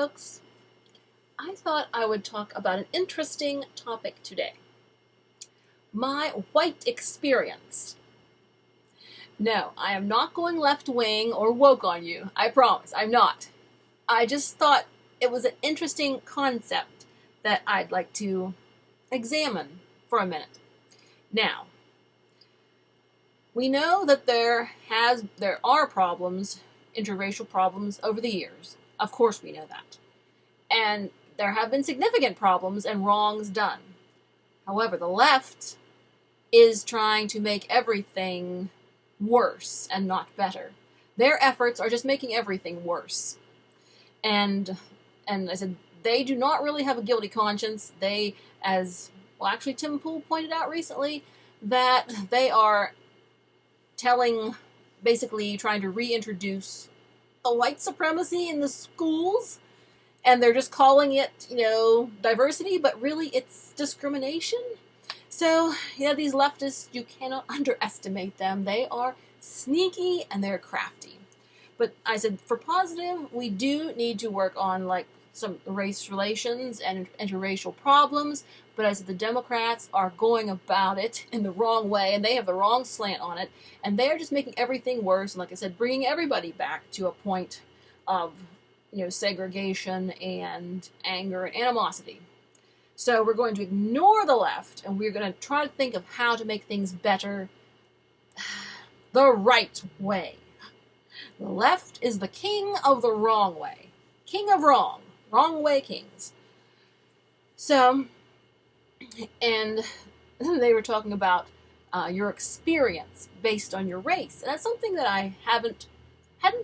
folks. I thought I would talk about an interesting topic today. My white experience. No, I am not going left-wing or woke on you. I promise, I'm not. I just thought it was an interesting concept that I'd like to examine for a minute. Now, we know that there are problems, interracial problems over the years. Of course we know that. And there have been significant problems and wrongs done. However, the left is trying to make everything worse and not better. Their efforts are just making everything worse. And I said, they do not really have a guilty conscience. They, actually Tim Pool pointed out recently, that they are basically trying to reintroduce a white supremacy in the schools, and they're just calling it, diversity, but really it's discrimination. So, these leftists, you cannot underestimate them. They are sneaky and they're crafty. But I said, for positive, we do need to work on, some race relations and interracial problems, but I said the Democrats are going about it in the wrong way, and they have the wrong slant on it, and they're just making everything worse, and like I said, bringing everybody back to a point of, segregation and anger and animosity. So we're going to ignore the left, and we're going to try to think of how to make things better the right way. The left is the king of the wrong way. King of wrong. Wrong way kings. So, and they were talking about your experience based on your race. And that's something that I hadn't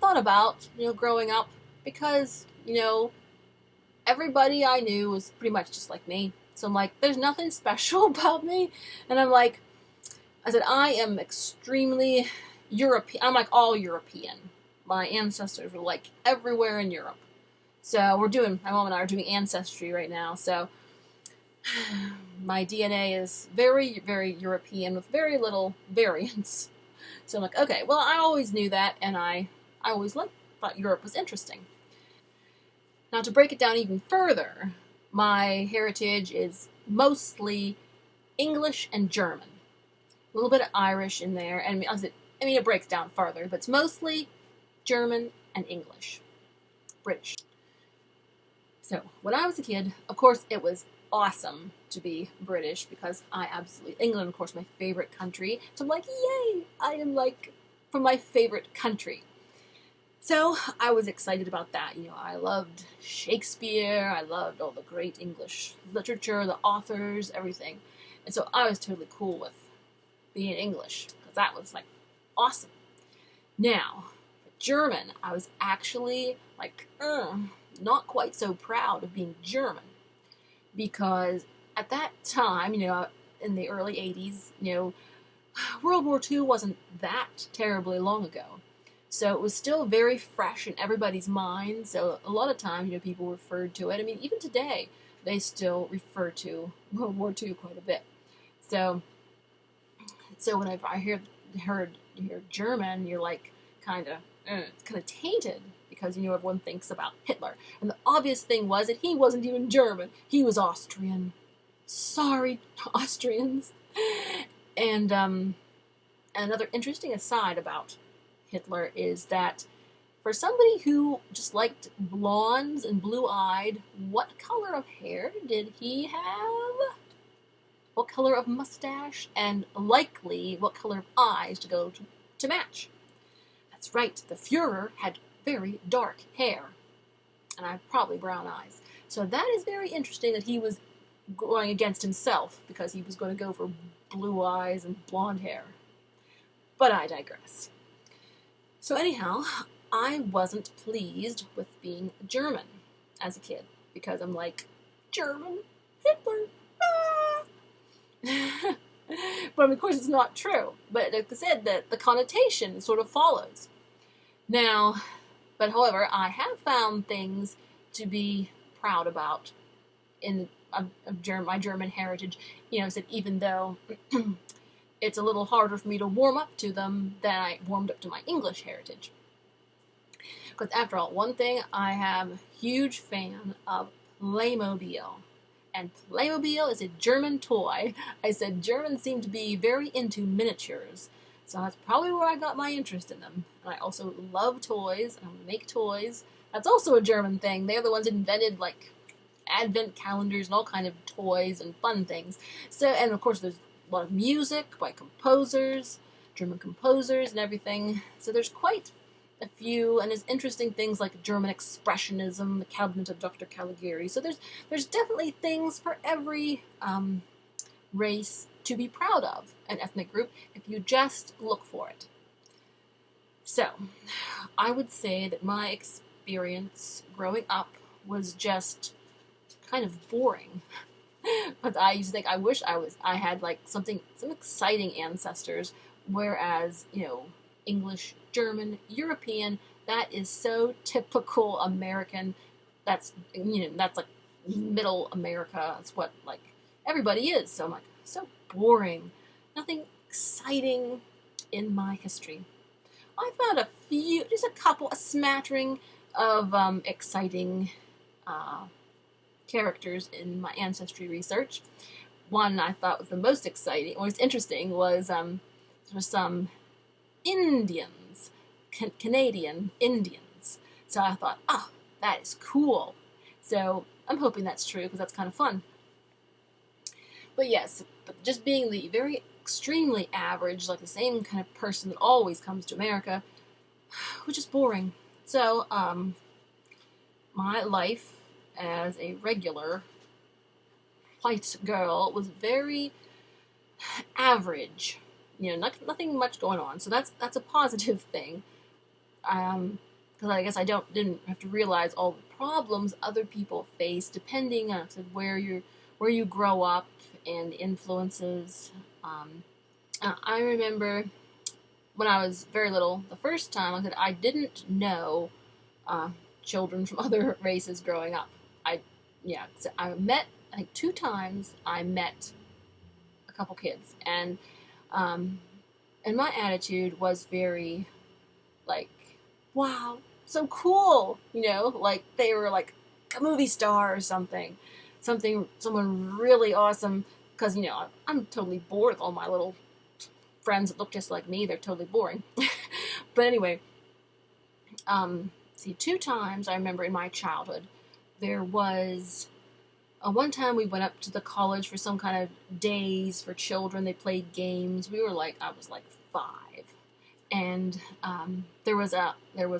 thought about, growing up, because, everybody I knew was pretty much just like me. So I'm like, there's nothing special about me. And I said, I am extremely European. I'm like all European. My ancestors were like everywhere in Europe. So my mom and I are doing Ancestry right now, so my DNA is very, very European with very little variance. So I'm like, okay, well, I always knew that, and I always thought Europe was interesting. Now, to break it down even further, my heritage is mostly English and German. A little bit of Irish in there, and it breaks down further, but it's mostly German and English. British. So, when I was a kid, of course, it was awesome to be British because England, of course, my favorite country. So I'm like, yay! I am from my favorite country. So I was excited about that. I loved Shakespeare. I loved all the great English literature, the authors, everything. And so I was totally cool with being English because that was awesome. Now, German, I was actually not quite so proud of being German, because at that time, in the early 80s, World War II wasn't that terribly long ago. So it was still very fresh in everybody's mind. So a lot of times, people referred to it. Even today, they still refer to World War II quite a bit. So whenever I hear German, you're kind of tainted, because everyone thinks about Hitler, and the obvious thing was that he wasn't even German; he was Austrian. Sorry, Austrians. And another interesting aside about Hitler is that for somebody who just liked blondes and blue-eyed, what color of hair did he have? What color of mustache, and likely what color of eyes to go to match? That's right, the Fuhrer had very dark hair, and I have probably brown eyes. So that is very interesting that he was going against himself because he was going to go for blue eyes and blonde hair. But I digress. So anyhow, I wasn't pleased with being German as a kid because I'm like, German, Hitler, ah! But of course it's not true. But like I said, the connotation sort of follows. Now, but however, I have found things to be proud about in my German heritage. Said even though it's a little harder for me to warm up to them than I warmed up to my English heritage. Because after all, one thing, I am a huge fan of Playmobil. And Playmobil is a German toy. I said Germans seem to be very into miniatures. So that's probably where I got my interest in them. And I also love toys, and I make toys. That's also a German thing. They're the ones that invented, like, advent calendars and all kind of toys and fun things. So, and of course there's a lot of music by composers, German composers and everything. So there's quite a few, and there's interesting things like German expressionism, the cabinet of Dr. Caligari. So there's definitely things for every race to be proud of, an ethnic group, if you just look for it. So, I would say that my experience growing up was just kind of boring. But I used to think, I wish I had like some exciting ancestors, whereas, English, German, European, that is so typical American. That's like middle America. That's what like everybody is. So I'm like, so boring. Nothing exciting in my history. I found a smattering of exciting characters in my ancestry research. One I thought was the most exciting, or was interesting, was there were some Indians, Canadian Indians. So I thought, oh, that is cool. So I'm hoping that's true, because that's kind of fun. But yes, just being the very extremely average, like the same kind of person that always comes to America, which is boring. So, my life as a regular white girl was very average. Nothing much going on. So that's a positive thing. Because I guess I didn't have to realize all the problems other people face, depending on where you grow up and influences. I remember when I was very little, the first time I didn't know children from other races growing up. So I met, I think 2 times I met a couple kids, and my attitude was very like, wow, so cool, like they were like a movie star or someone really awesome, because I'm totally bored with all my little friends that look just like me. They're totally boring. But anyway, 2 times I remember in my childhood. There was one time we went up to the college for some kind of days for children. They played games. I was like 5, and there was a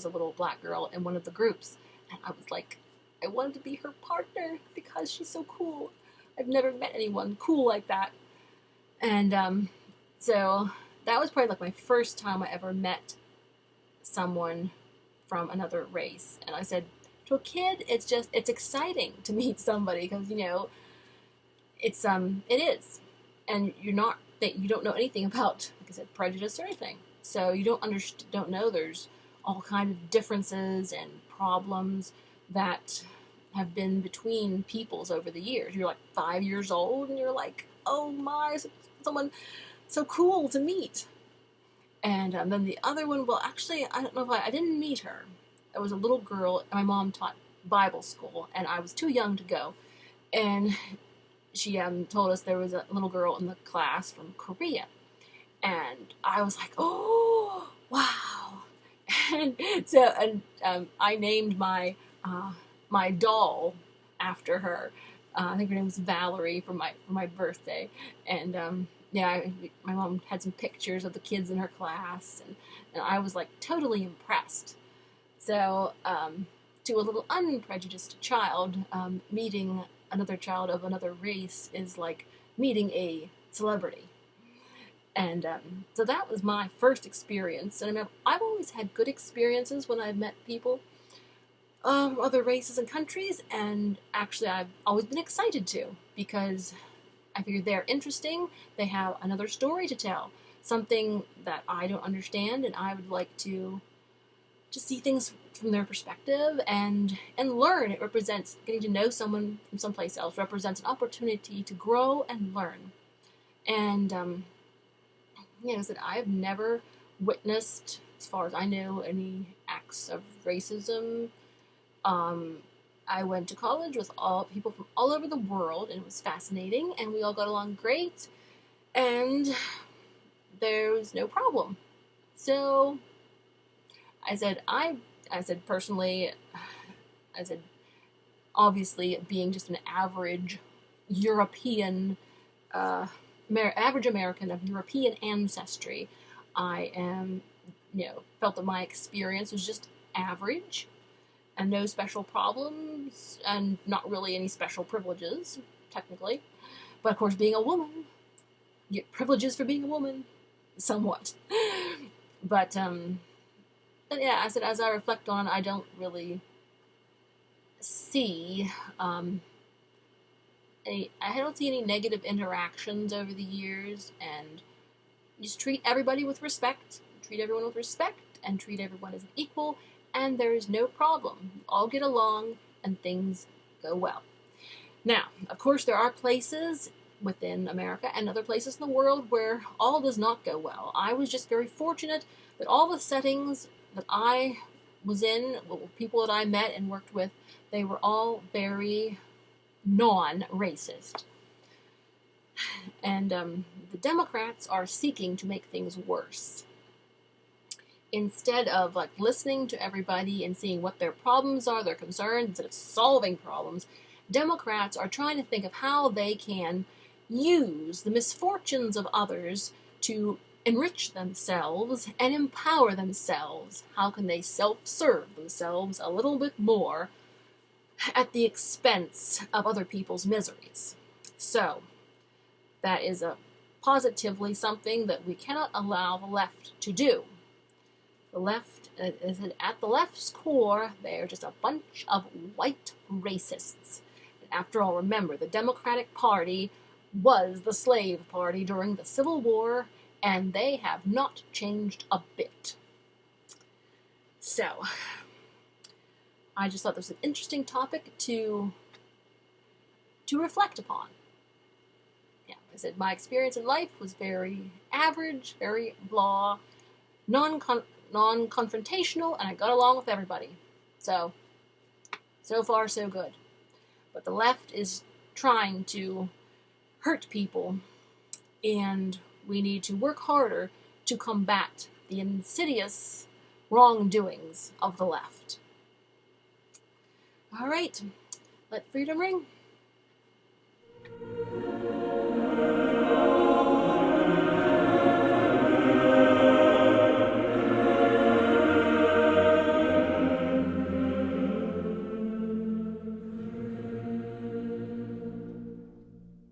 little black girl in one of the groups, and I was like, I wanted to be her partner because she's so cool. I've never met anyone cool like that. And so that was probably like my first time I ever met someone from another race. And I said, to a kid, it's exciting to meet somebody, because it is, and you don't know anything about, like I said, prejudice or anything, so you don't know there's all kind of differences and problems that have been between peoples over the years. You're like 5 years old, and you're like, oh my, someone so cool to meet. And then the other one, well, actually, I don't know if I didn't meet her. It was a little girl, and my mom taught Bible school, and I was too young to go. And she told us there was a little girl in the class from Korea. And I was like, oh, wow. And so, I named my doll after her. I think her name was Valerie for my birthday. And my mom had some pictures of the kids in her class, and I was like totally impressed. So, to a little unprejudiced child, meeting another child of another race is like meeting a celebrity. And so that was my first experience. And I've always had good experiences when I've met people from other races and countries, and actually I've always been excited to, because I figure they're interesting, they have another story to tell, something that I don't understand, and I would like to see things from their perspective and learn. It represents getting to know someone from someplace else, represents an opportunity to grow and learn. And that I've never witnessed as far as I know, any acts of racism. I went to college with all people from all over the world, and it was fascinating, and we all got along great, and there was no problem. So I said personally, I said obviously being just an average European, average American of European ancestry, I am, felt that my experience was just average and no special problems and not really any special privileges, technically. But of course, being a woman, you get privileges for being a woman, somewhat. But yeah, I said, as I reflect on it, I don't really see I don't see any negative interactions over the years, and just treat everybody with respect, treat everyone with respect, and treat everyone as an equal, and there is no problem. You all get along, and things go well. Now, of course, there are places within America and other places in the world where all does not go well. I was just very fortunate that all the settings that I was in, people that I met and worked with, they were all very non-racist. And the Democrats are seeking to make things worse. Instead of listening to everybody and seeing what their problems are, their concerns, instead of solving problems, Democrats are trying to think of how they can use the misfortunes of others to enrich themselves and empower themselves. How can they self-serve themselves a little bit more at the expense of other people's miseries? So, that is positively something that we cannot allow the left to do. The left, at the left's core, they're just a bunch of white racists. And after all, remember, the Democratic Party was the slave party during the Civil War, and they have not changed a bit. So, I just thought this was an interesting topic to reflect upon. Yeah, I said my experience in life was very average, very blah, non-confrontational, and I got along with everybody. So far, so good. But the left is trying to hurt people, and we need to work harder to combat the insidious wrongdoings of the left. All right, let freedom ring.